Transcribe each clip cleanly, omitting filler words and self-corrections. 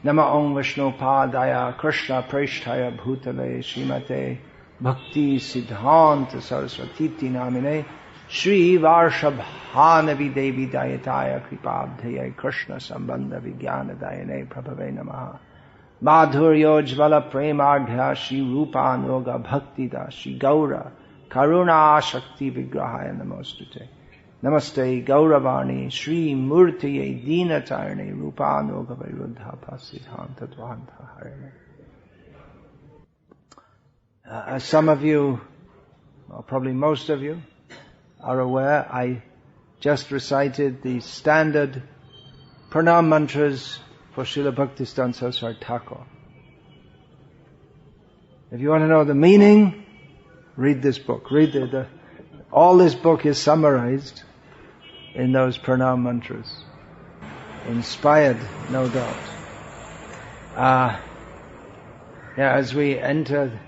Nama Om Vishnu Padaya Krishna Preshtaya Bhutale Srimate Bhakti Siddhanta Saraswati Namine Shri Varshabhanavi Devi Dayataya Kripabdhaya Krishna Sambandha Vijnana Dayane Prabhave Namaha Madhuryo Jvala Premadhya Shri Rupanuga Bhakti Da Shri Gaura Karuna Shakti Vigrahaya Namostute Namaste Gauravani Shri Murtiye Dinatarne Rupanuga Viruddha Pasidhanta Dvanta Harane. As some of you, or probably most of you, are aware, I just recited the standard pranam mantras for Srila Bhaktisiddhanta Saraswati Thakur. If you want to know the meaning, read this book. All this book is summarized in those pranam mantras. Inspired, no doubt. As we enter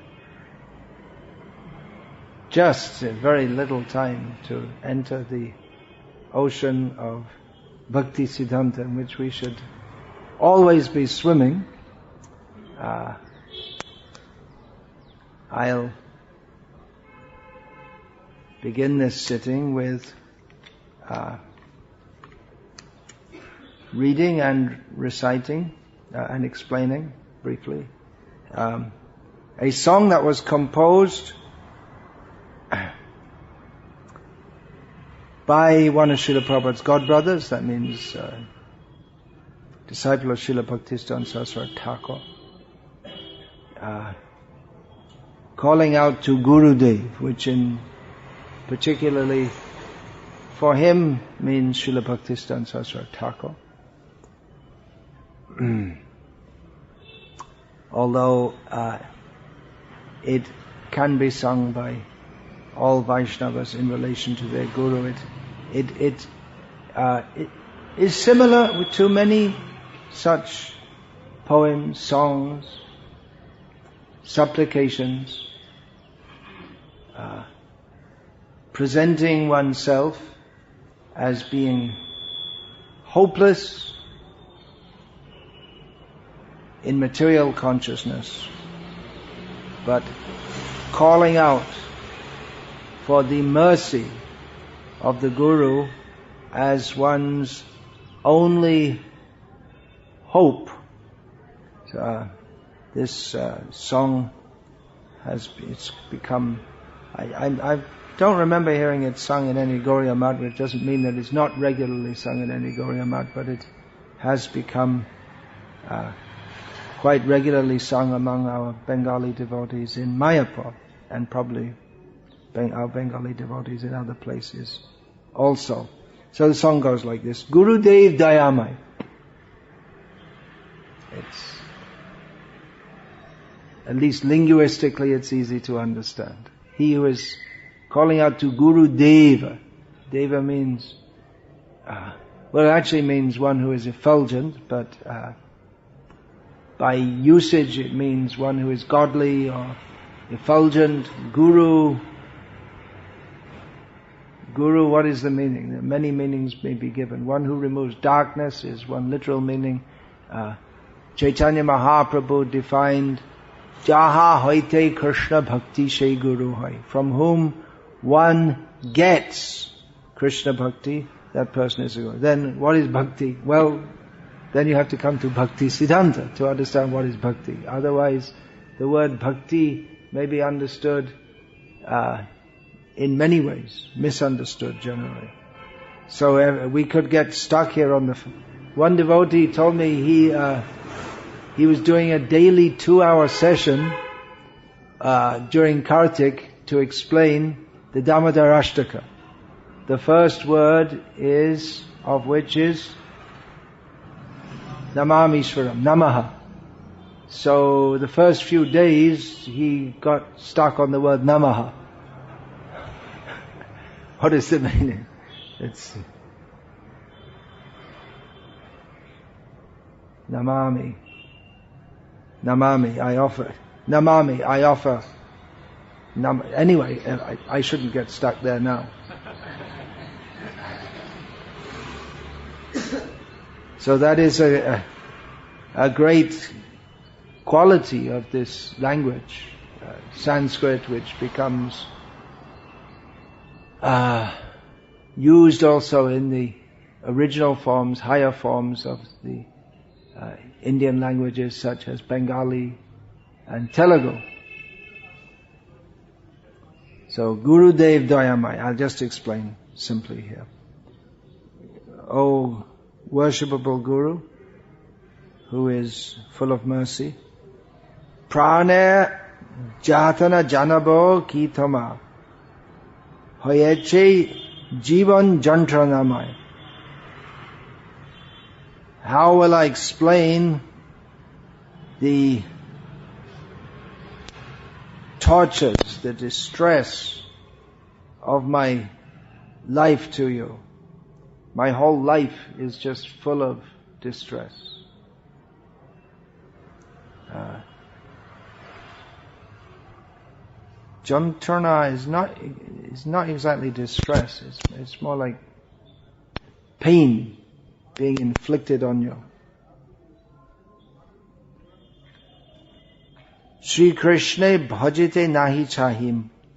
just a very little time to enter the ocean of Bhakti Siddhanta, in which we should always be swimming, I'll begin this sitting with reading and reciting and explaining briefly a song that was composed by one of Srila Prabhupada's godbrothers, that means disciple of Srila Bhaktisiddhanta Saraswati Thakur, calling out to Gurudeva, which in particularly for him means Srila Bhaktisiddhanta Saraswati Thakur. Although it can be sung by all Vaishnavas in relation to their Guru, it is similar to many such poems, songs, supplications, presenting oneself as being hopeless in material consciousness, but calling out for the mercy of the Guru as one's only hope. This song it's become, I don't remember hearing it sung in any Gauriya Math, which doesn't mean that it's not regularly sung in any Gauriya Math, but it has become quite regularly sung among our Bengali devotees in Mayapur, and probably our Bengali devotees in other places also. So the song goes like this: Gurudev Doyamoy. It's, at least linguistically, it's easy to understand. He who is calling out to Gurudeva. Deva means, it actually means one who is effulgent, but by usage it means one who is godly or effulgent. Guru, what is the meaning? There are many meanings may be given. One who removes darkness is one literal meaning. Chaitanya Mahaprabhu defined Jaha hoite Krishna bhakti she guru hai. From whom one gets Krishna bhakti, that person is a guru. Then what is bhakti? Well, then you have to come to Bhakti Siddhanta to understand what is bhakti. Otherwise, the word bhakti may be understood in many ways, misunderstood generally. So we could get stuck here on the... One devotee told me he was doing a daily 2-hour session during Kartik to explain the Damodarashtaka. The first word of which is Namamishwaram, Namaha. So the first few days he got stuck on the word Namaha. What is the meaning? It's Namami, I offer. Namami, I offer. Anyway, I shouldn't get stuck there now. So that is a a great quality of this language, Sanskrit, which becomes used also in the original forms, higher forms of the Indian languages such as Bengali and Telugu. So Gurudeva Doyamoy, I'll just explain simply here. O worshipable Guru, who is full of mercy, Prane Jatana Janabo Ki Thoma Hoyeche Jivan Jantranamay. How will I explain the tortures, the distress of my life to you? My whole life is just full of distress. Jantrana is not exactly distress. It's more like pain being inflicted on you. Shri Krishna bhajite nahi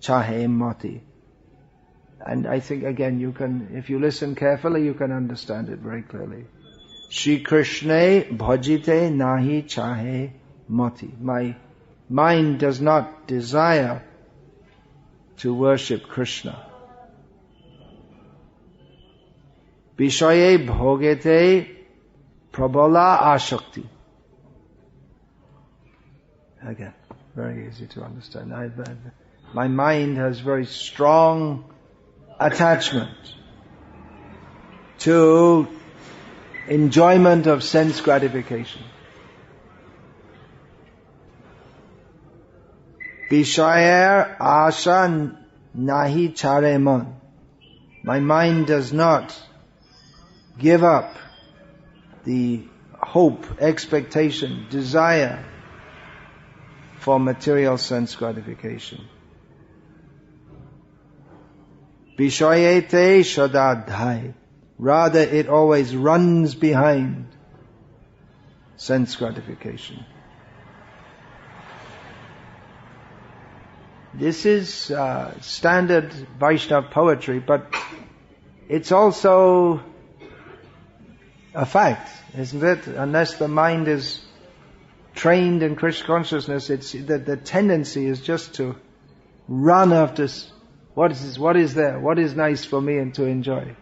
chahe mati. And I think again you can, if you listen carefully, you can understand it very clearly. Shri Krishna bhajite nahi chahe mati. My mind does not desire to worship Krishna. Vishaye bhogete prabala ashakti. Again, very easy to understand. My mind has very strong attachment to enjoyment of sense gratification. Vishayar asha nahi chare man. My mind does not give up the hope, expectation, desire for material sense gratification. Vishayate shadadhai. Rather, it always runs behind sense gratification. This is standard Vaishnava poetry, but it's also a fact, isn't it? Unless the mind is trained in Krishna consciousness, it's the tendency is just to run after what is there, what is nice for me and to enjoy.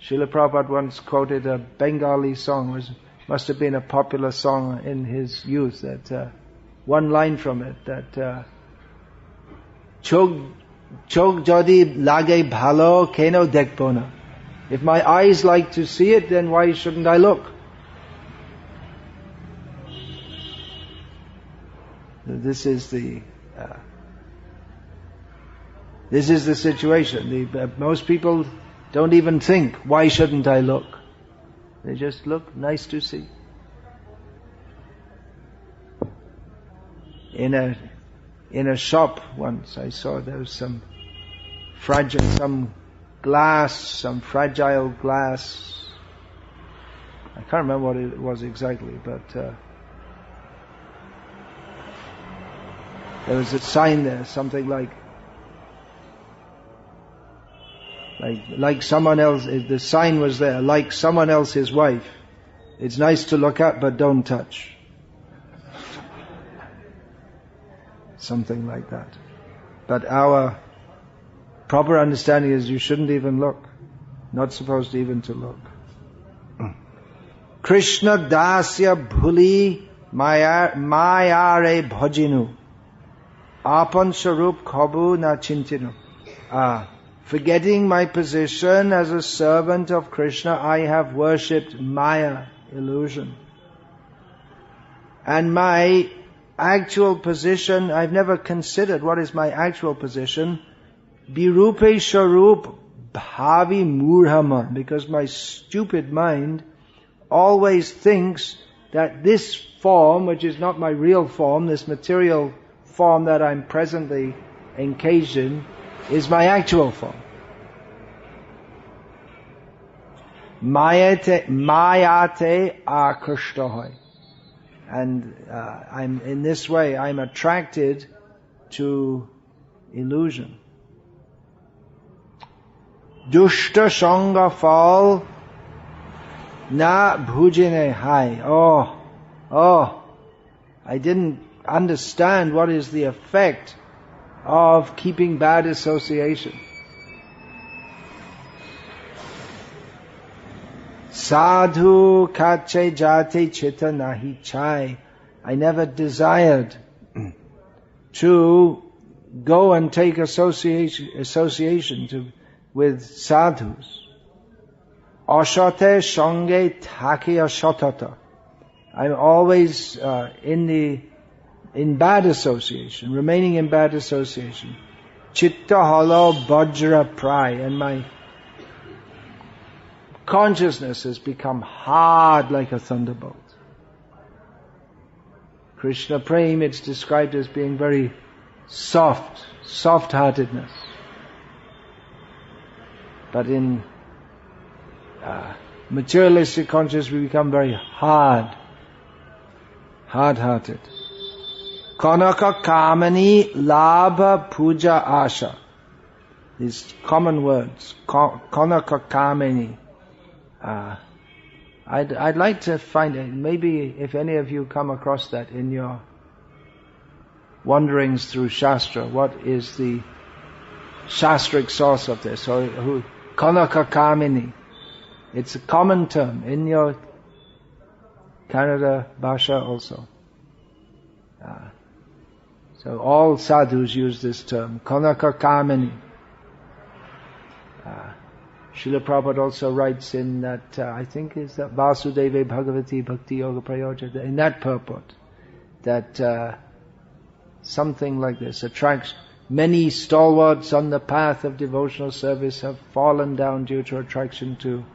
Srila Prabhupada once quoted a Bengali song, must have been a popular song in his youth, that one line from it, that Chog jodi lage bhalo keno dekbo na. If my eyes like to see it, then why shouldn't I look? This is the situation. Most people don't even think, why shouldn't I look? They just look, nice to see. In a shop once, I saw there was some fragile glass. I can't remember what it was exactly, but there was a sign there, something like someone else. The sign was there, like someone else's wife. It's nice to look at, but don't touch. Something like that. But our proper understanding is you shouldn't even look. Not supposed even to look. Krishna dasya bhuli mayare bhajinu. Apan sharup khabu na chintinu. Forgetting my position as a servant of Krishna, I have worshipped Maya, illusion. And my actual position, I've never considered what is my actual position. Birupe sharup bhavi murhaman. Because my stupid mind always thinks that this form, which is not my real form, this material form that I'm presently engaged in, is my actual form. Mayate akashtahoy. And I'm in this way, I'm attracted to illusion. Dushta Sangha Fall Na Bhujine Hai. I didn't understand what is the effect of keeping bad association. Sadhu kache jate chitta nahi chai. I never desired to go and take association with sadhus. Ashate shange taki ashatata. I'm always in bad association, remaining in bad association. Chitta halo bajra pray, and my consciousness has become hard like a thunderbolt. Krishna Prem, it's described as being very soft-heartedness. But in materialistic consciousness we become very hard-hearted. Kanaka kamani labha puja asha. These common words. Kanaka kamani. I'd like to find it. Maybe if any of you come across that in your wanderings through Shastra, what is the Shastric source of this? Or who? Kanaka kamini. It's a common term in your Kannada Bhasha also. So all sadhus use this term, Kanaka kamini. Srila Prabhupada also writes in that, I think is that Vasudeva Bhagavati Bhakti Yoga Prayoja, in that purport, that something like this attracts many stalwarts on the path of devotional service have fallen down due to attraction to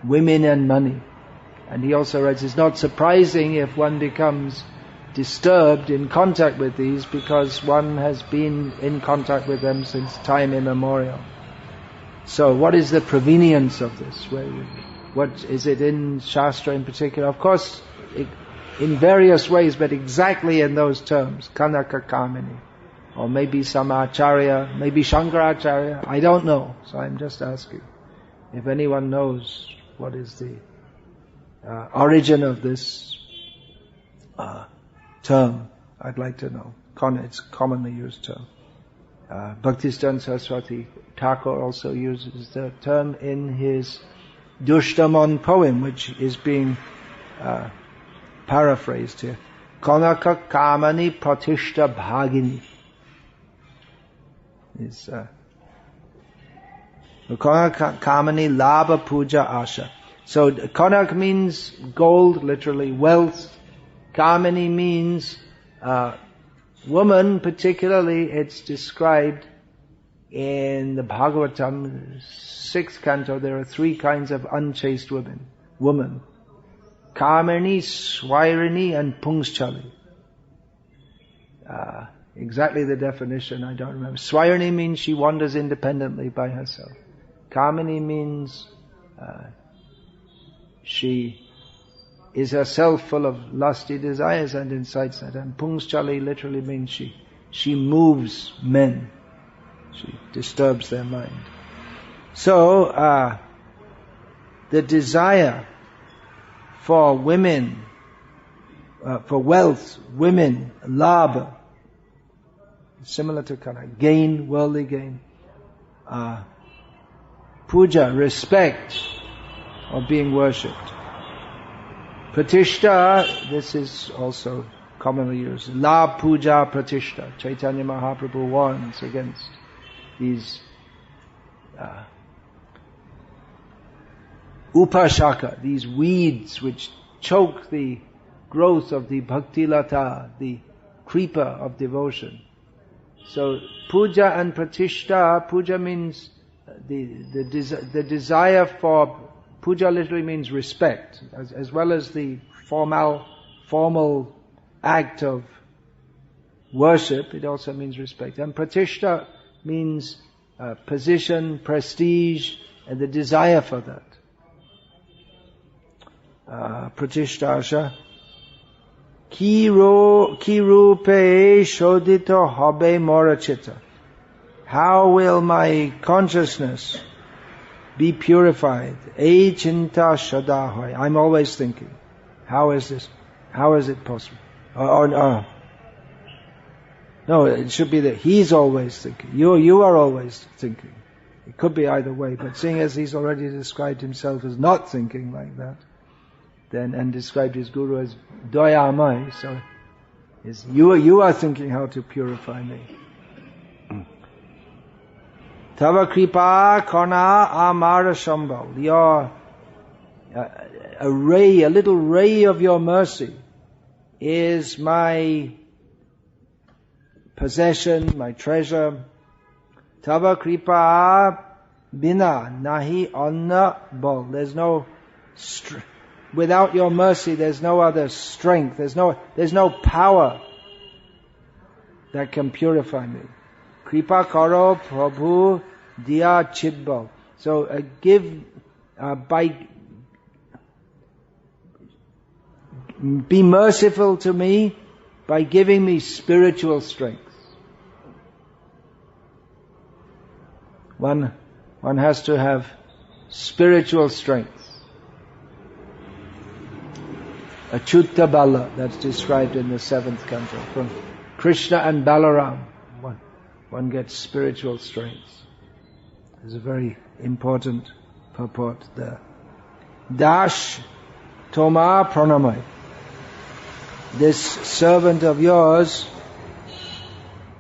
women and money. And he also writes, it's not surprising if one becomes disturbed in contact with these because one has been in contact with them since time immemorial. So what is the provenience of this? What is it in Shastra in particular? Of course, in various ways, but exactly in those terms, Kanaka Kamini. Or maybe some Acharya, maybe Shankaracharya, I don't know. So I'm just asking. If anyone knows what is the origin of this term, I'd like to know. It's a commonly used term. Bhaktisiddhanta Saraswati Thakur also uses the term in his Dushtamon poem, which is being paraphrased here. Kanaka Kamani Pratishta Bhagini. Kanaka Kamani Labha Puja Asha. So Kanak means gold, literally wealth. Kamani means woman, particularly it's described in the Bhagavatam, 6th canto, there are 3 kinds of unchaste women. Kamani, Swairani and Pungschali. Exactly the definition, I don't remember. Swairani means she wanders independently by herself. Kamani means she is herself full of lusty desires and incites that. And Pungschali literally means she moves men. She disturbs their mind. So, the desire for women, for wealth, women, labha, similar to kind of gain, worldly gain, puja, respect, or being worshipped. Pratishta, this is also commonly used. La puja pratishta. Chaitanya Mahaprabhu warns against these upashaka, these weeds which choke the growth of the bhakti lata, the creeper of devotion. So puja and pratishta, puja means the desire for, puja literally means respect, as well as the formal act of worship, it also means respect. And pratishta means position, prestige, and the desire for that. Pratishtasha. Ki rupe shodito hobe morachita. How will my consciousness be purified? E chinta shadahoy. I'm always thinking. How is this? How is it possible? No, it should be that he's always thinking. You are always thinking. It could be either way, but seeing as he's already described himself as not thinking like that, then, and described his guru as Doyamoy, so you are thinking how to purify me. Tava kripa karna amara shambal. Your a little ray of your mercy is my possession, my treasure. Tava kripa bina nahi anna bal. There's no without your mercy, there's no other strength. There's no power that can purify me. Kripa karo prabhu diya chidbal. So be merciful to me by giving me spiritual strength. One has to have spiritual strength. Achutta Bala, that's described in the 7th canto. From Krishna and Balaram, one gets spiritual strength. There's a very important purport there. Dash Toma Pranamai. This servant of yours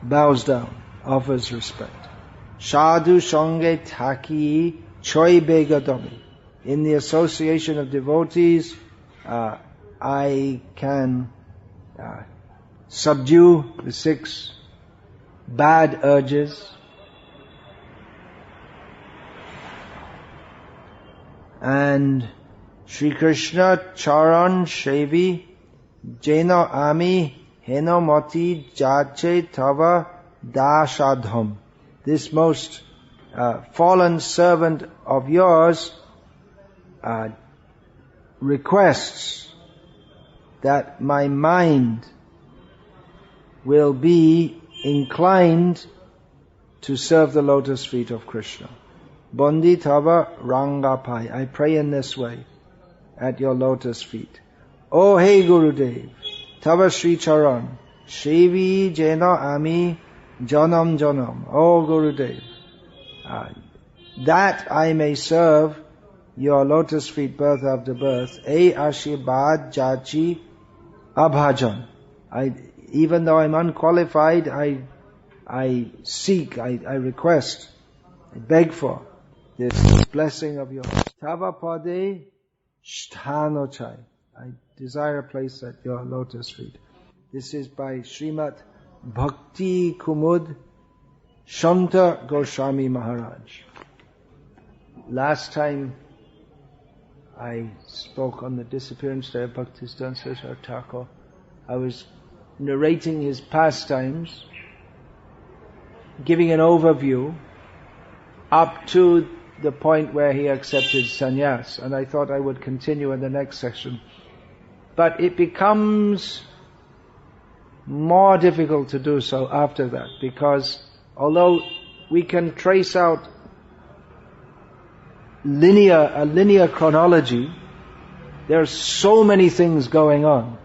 bows down, offers respect. Sadhu Sange Thaki Choi Begadami. In the association of devotees, I can subdue the 6 bad urges. And Sri Krishna Charan Shevi Jeno Ami Heno Moti Jache Tava Dashadham. This most fallen servant of yours requests that my mind will be inclined to serve the lotus feet of Krishna. Bondi Tava Rangapai. I pray in this way at your lotus feet. Oh hey Gurudev, Tava Sri Charan, Shevi Jena Ami Janam Janam. Oh Gurudev, that I may serve your lotus feet birth after birth. E Ashibad Jachi Abhajan. Even though I'm unqualified, I seek, I request, I beg for this blessing of yours. Tava Pade Sthanochai. I desire a place at your lotus feet. This is by Srimad Bhakti Kumud Shanta Goswami Maharaj. Last time I spoke on the disappearance day of Bhaktisiddhanta Saraswati Thakur, I was narrating his pastimes, giving an overview up to the point where he accepted sannyas, and I thought I would continue in the next section. But it becomes more difficult to do so after that, because although we can trace out a linear chronology, there are so many things going on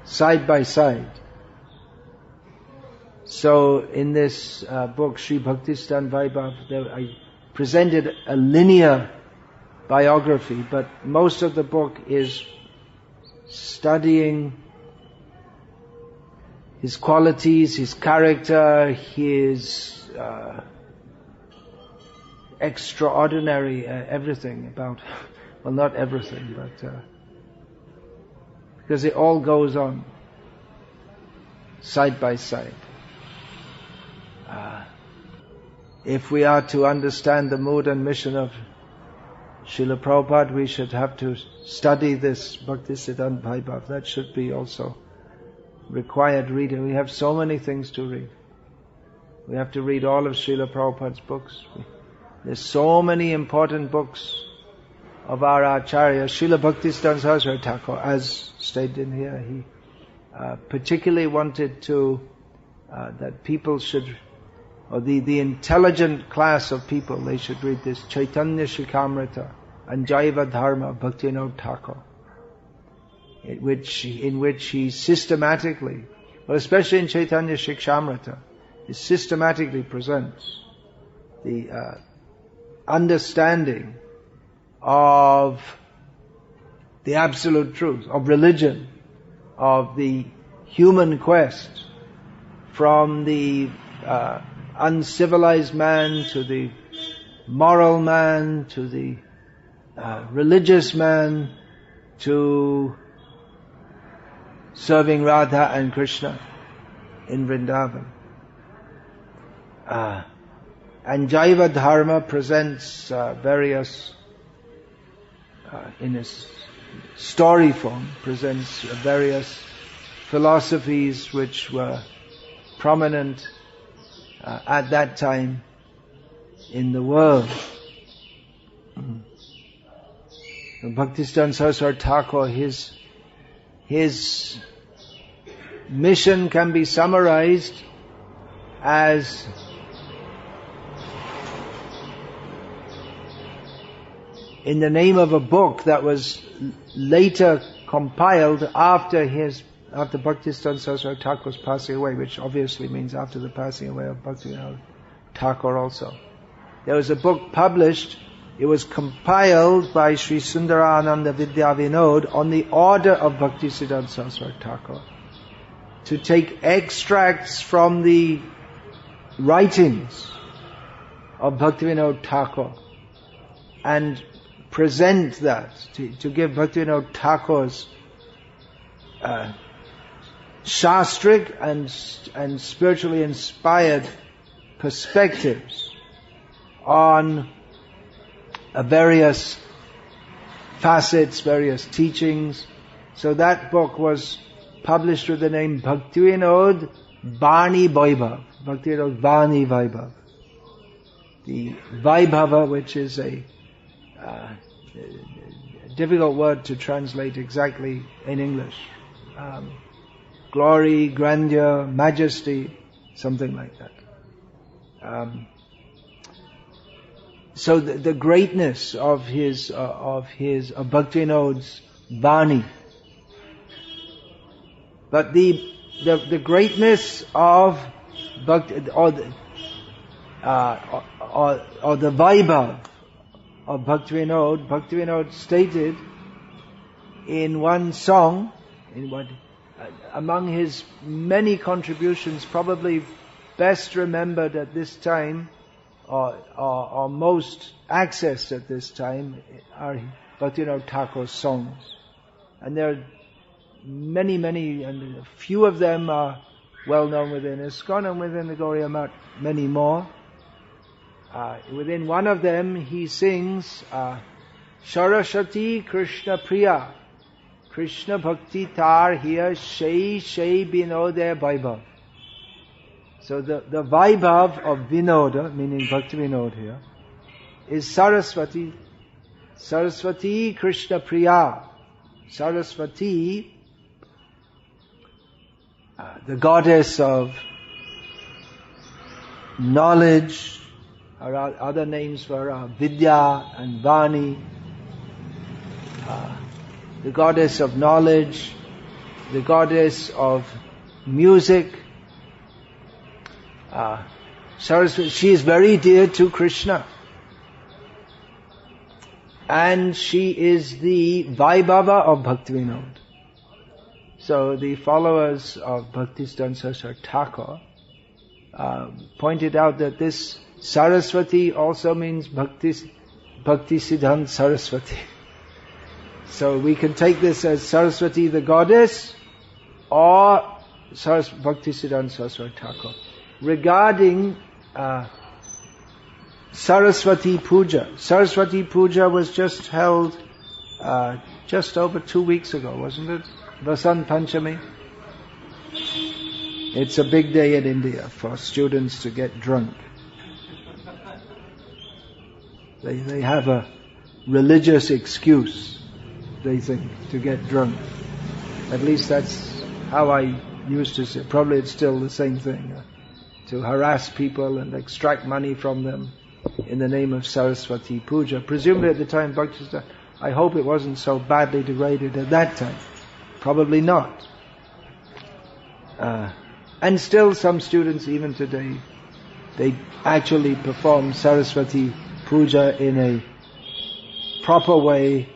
side by side. So in this book, Sri Bhaktisiddhanta Vaibhav, I presented a linear biography, but most of the book is studying his qualities, his character, his extraordinary everything about, well, not everything, but because it all goes on side by side. If we are to understand the mood and mission of Srila Prabhupada, we should have to study this Bhaktisiddhanta Vaibhav. That should be also required reading. We have so many things to read. We have to read all of Srila Prabhupada's books. There's so many important books of our Acharya. Srila Bhaktisiddhanta Saraswati Thakur, as stated in here, particularly wanted to that people should, or the intelligent class of people, they should read this Chaitanya Shikamrita and Jaiva Dharma Bhaktivinoda Thakur, in which he systematically, well, especially in Chaitanya Shikshamrita, he systematically presents the understanding of the absolute truth, of religion, of the human quest from the uncivilized man to the moral man to the religious man to serving Radha and Krishna in Vrindavan. And Jaiva Dharma presents various, in a story form, presents various philosophies which were prominent at that time in the world. Bhaktisiddhanta Saraswati Thakur, his mission can be summarized as in the name of a book that was later compiled after Bhaktisiddhanta Saraswati Thakur's passing away, which obviously means after the passing away of Bhaktivinoda Thakur also. There was a book published, it was compiled by Sri Sundarananda Vidya Vinod on the order of Bhaktisiddhanta Saraswati Thakur, to take extracts from the writings of Bhaktivinoda Thakur and present that, to give Bhaktivinoda Thakur's shastric and spiritually inspired perspectives on various facets, various teachings. So that book was published with the name Bhaktivinoda Bani Vaibhav, Bhaktivinoda Bani Vaibhav. The Vaibhava, which is a difficult word to translate exactly in English. Glory, grandeur, majesty, something like that. So the greatness of Bhaktivinoda's Bani, but the greatness of Bhakti, or the Vaibhav of Bhaktivinoda stated in one song, among his many contributions, probably best remembered at this time, or most accessed at this time, are Bhaktivinoda Thakur's songs. And there are many, and a few of them are well known within ISKCON and within the Gauriya Math, many more. Within one of them he sings Saraswati Krishna Priya Krishna Bhakti Tar here Shai Vinodaya Vaibhav. So the Vaibhav of Vinoda, meaning Bhakti Vinod here, is Saraswati Krishna Priya. Saraswati, the goddess of knowledge. Our other names for Vidya and Vani, the goddess of knowledge, the goddess of music. Saraswati, she is very dear to Krishna, and she is the Vaibhava of Bhaktivinoda. So the followers of Bhaktisiddhanta Saraswati Thakur pointed out that this Saraswati also means Bhaktisiddhanta Saraswati. So we can take this as Saraswati the goddess or Bhaktisiddhanta Saraswati Thakur. Regarding Saraswati Puja. Saraswati Puja was just held just over 2 weeks ago, wasn't it? Vasant Panchami. It's a big day in India for students to get drunk. They have a religious excuse, they think, to get drunk. At least that's how I used to say, probably it's still the same thing, to harass people and extract money from them in the name of Saraswati Puja. Presumably at the time Bhakti, I hope it wasn't so badly degraded at that time. Probably not. And still some students even today, they actually perform Saraswati Puja in a proper way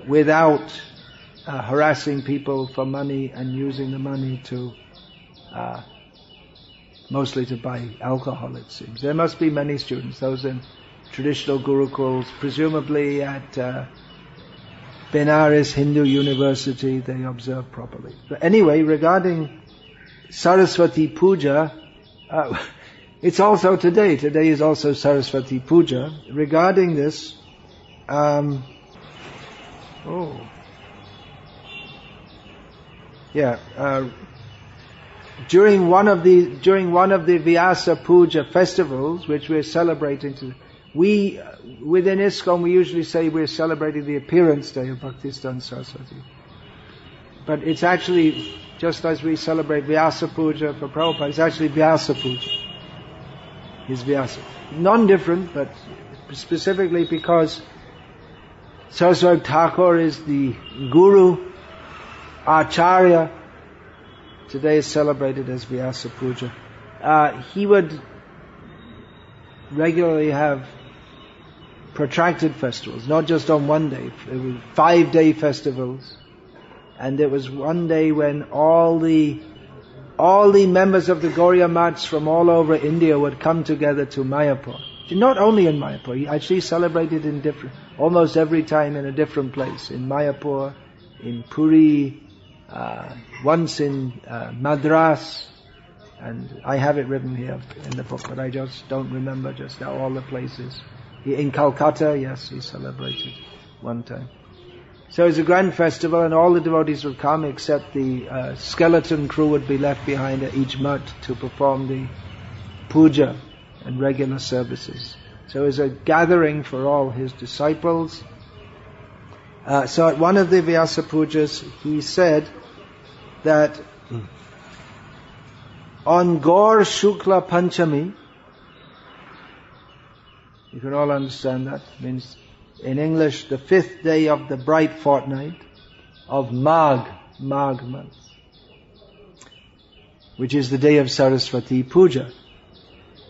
without harassing people for money and using the money to mostly to buy alcohol, it seems. There must be many students, those in traditional gurukuls, presumably at Benares Hindu University, they observe properly. But anyway, regarding Saraswati Puja, it's also today. Today is also Saraswati Puja. Regarding this, during one of the Vyasa Puja festivals, which we're celebrating, within ISKCON we usually say we're celebrating the appearance day of Bhaktisiddhanta Saraswati. But it's actually, just as we celebrate Vyasa Puja for Prabhupada, it's actually Vyasa Puja. It's Vyasa. Non-different, but specifically because Saraswati Thakur is the Guru, Acharya. Today is celebrated as Vyasa Puja. He would regularly have protracted festivals, not just on one day. It was 5-day festivals. And there was one day when all the members of the Gauriya Mats from all over India would come together to Mayapur. Not only in Mayapur, he actually celebrated almost every time in a different place. In Mayapur, in Puri, once in Madras, and I have it written here in the book, but I just don't remember just now all the places. In Calcutta, yes, he celebrated one time. So it's a grand festival, and all the devotees would come, except the skeleton crew would be left behind at each mutt to perform the puja and regular services. So it's a gathering for all his disciples. So at one of the Vyasa Pujas, he said that on Gaur Shukla Panchami, you can all understand that, means in English, the 5th day of the bright fortnight of Magh month, which is the day of Saraswati Puja.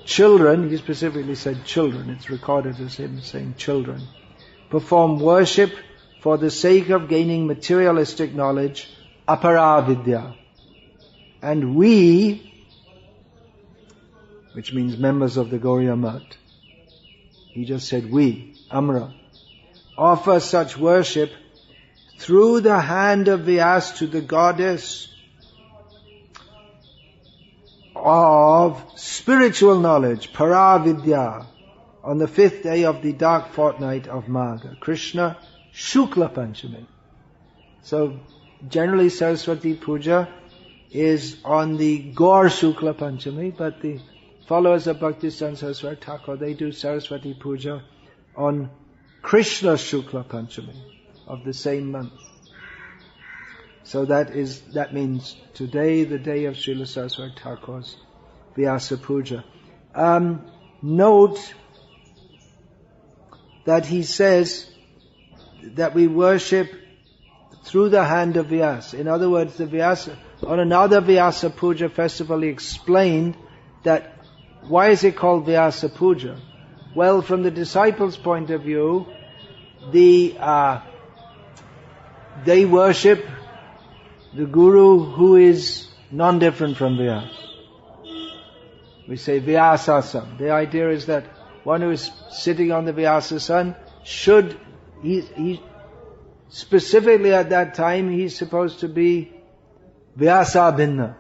Children, he specifically said children, it's recorded as him saying children, perform worship for the sake of gaining materialistic knowledge, aparavidya. And we, which means members of the Gauriya Mat, he just said we, Amra, offer such worship through the hand of Vyas to the goddess of spiritual knowledge, Paravidya, on the 5th day of the dark fortnight of Magha, Krishna Shukla Panchami. So generally Saraswati Puja is on the Gaur Shukla Panchami, but the followers of Bhaktisiddhanta Saraswati Thakur, they do Saraswati Puja on Krishna Shukla Panchami of the same month. So that means today, the day of Srila Saraswati Thakur's Vyasa Puja. Note that he says that we worship through the hand of Vyasa. In other words, on another Vyasa Puja festival, he explained that why is it called Vyasa Puja? Well, from the disciples' point of view, they worship the Guru who is non-different from Vyasa. We say Vyasasana. The idea is that one who is sitting on the Vyasasana he specifically at that time, he's supposed to be Vyasa Bhinna.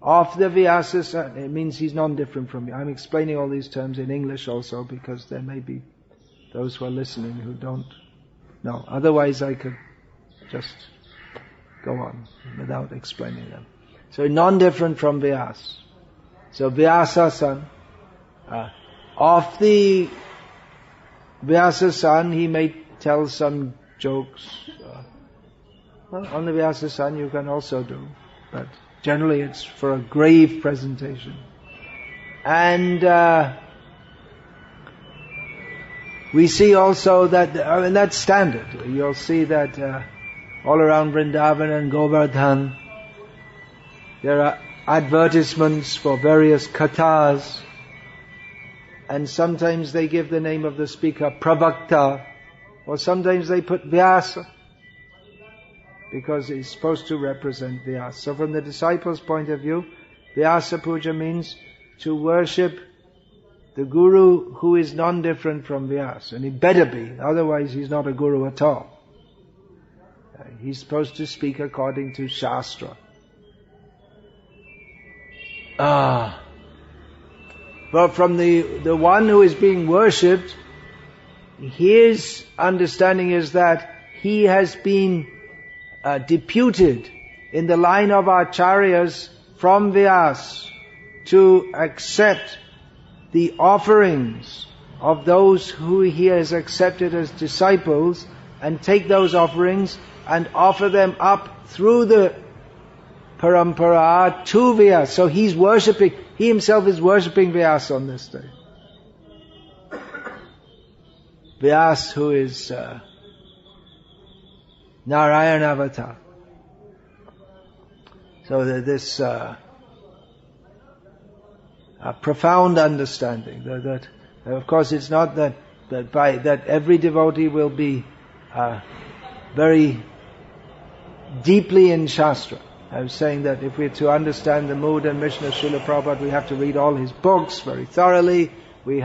Of the Vyasasana, it means he's non-different from you. I'm explaining all these terms in English also because there may be those who are listening who don't know. Otherwise I could just go on without explaining them. So non-different from Vyas. So Vyasa-san, of the Vyasa-san, he may tell some jokes. Well, on the Vyasa-san you can also do, but generally it's for a grave presentation. And we see also that, that's standard. You'll see that all around Vrindavan and Govardhan, there are advertisements for various kathas, and sometimes they give the name of the speaker Pravakta, or sometimes they put Vyasa, because it's supposed to represent Vyasa. So from the disciples' point of view, Vyasa Puja means to worship the Guru who is non-different from Vyasa, and he better be, otherwise he's not a Guru at all. He's supposed to speak according to Shastra. But from the one who is being worshipped, his understanding is that he has been deputed in the line of acharyas from Vyasa to accept the offerings of those who he has accepted as disciples, and take those offerings and offer them up through the parampara to Vyasa. So he himself is worshipping Vyasa on this day. Vyasa, who is Narayana avatar. So this profound understanding that of course it's not that every devotee will be very deeply in Shastra. I was saying that if we're to understand the mood and mission of Srila Prabhupada, we have to read all his books very thoroughly. We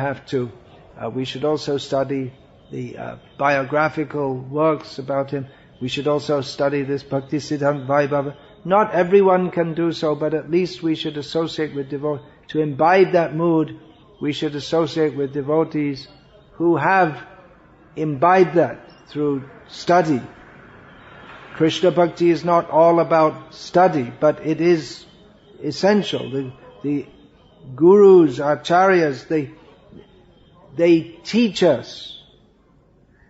should also study the biographical works about him. We should also study this Bhakti Siddhanta Vaibhava. Not everyone can do so, but at least we should associate with devotees. To imbibe that mood, we should associate with devotees who have imbibed that through study. Krishna Bhakti is not all about study, but it is essential. The gurus, acharyas, they teach us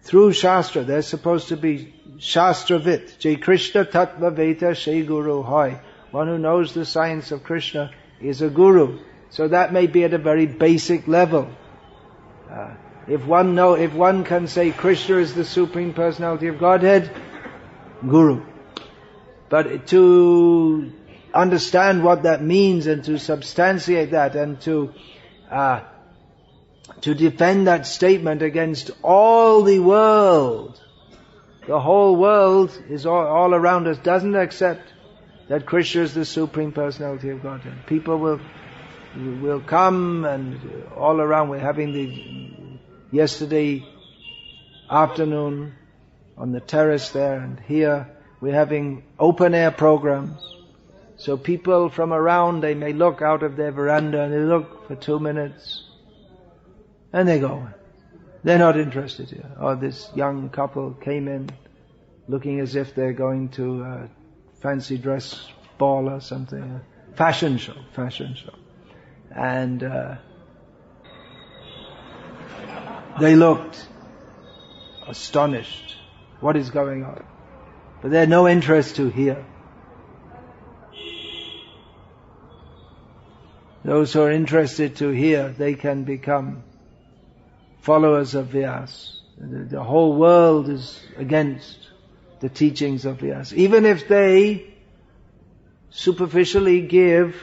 through Shastra. They're supposed to be Shastravit. Jai Krishna Tattva Veta Shai Guru Hoy. One who knows the science of Krishna is a guru. So that may be at a very basic level. If one can say Krishna is the Supreme Personality of Godhead, Guru. But to understand what that means and to substantiate that and to defend that statement against all the world, the whole world is all around us doesn't accept that Krishna is the Supreme Personality of Godhead. People will come, and all around we're having yesterday afternoon on the terrace there, and here we're having open air programs. So people from around, they may look out of their veranda and they look for 2 minutes and they go. They're not interested here. Or this young couple came in looking as if they're going to a fancy dress ball or something. Fashion show. And they looked astonished. What is going on? But they had no interest to hear. Those who are interested to hear, they can become followers of Vyasa. The whole world is against the teachings of Vyasa. Even if they superficially give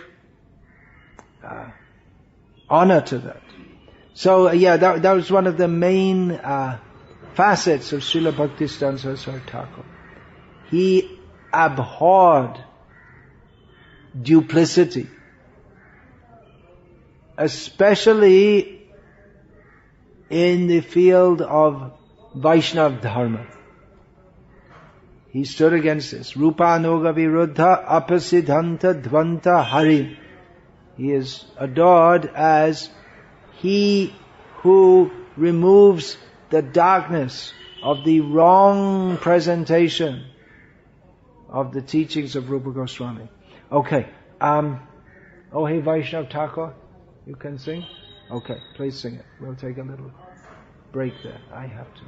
honor to that. So that was one of the main facets of Srila Bhaktisiddhanta Saraswati Thakur. He abhorred duplicity, especially in the field of Vaishnava Dharma. He stood against this. Rupanuga viruddha apasiddhanta dvanta harim. He is adored as he who removes the darkness of the wrong presentation of the teachings of Rupa Goswami. Okay. Oh, hey Vaishnav Thakur, you can sing? Okay, please sing it. We'll take a little break there. I have to.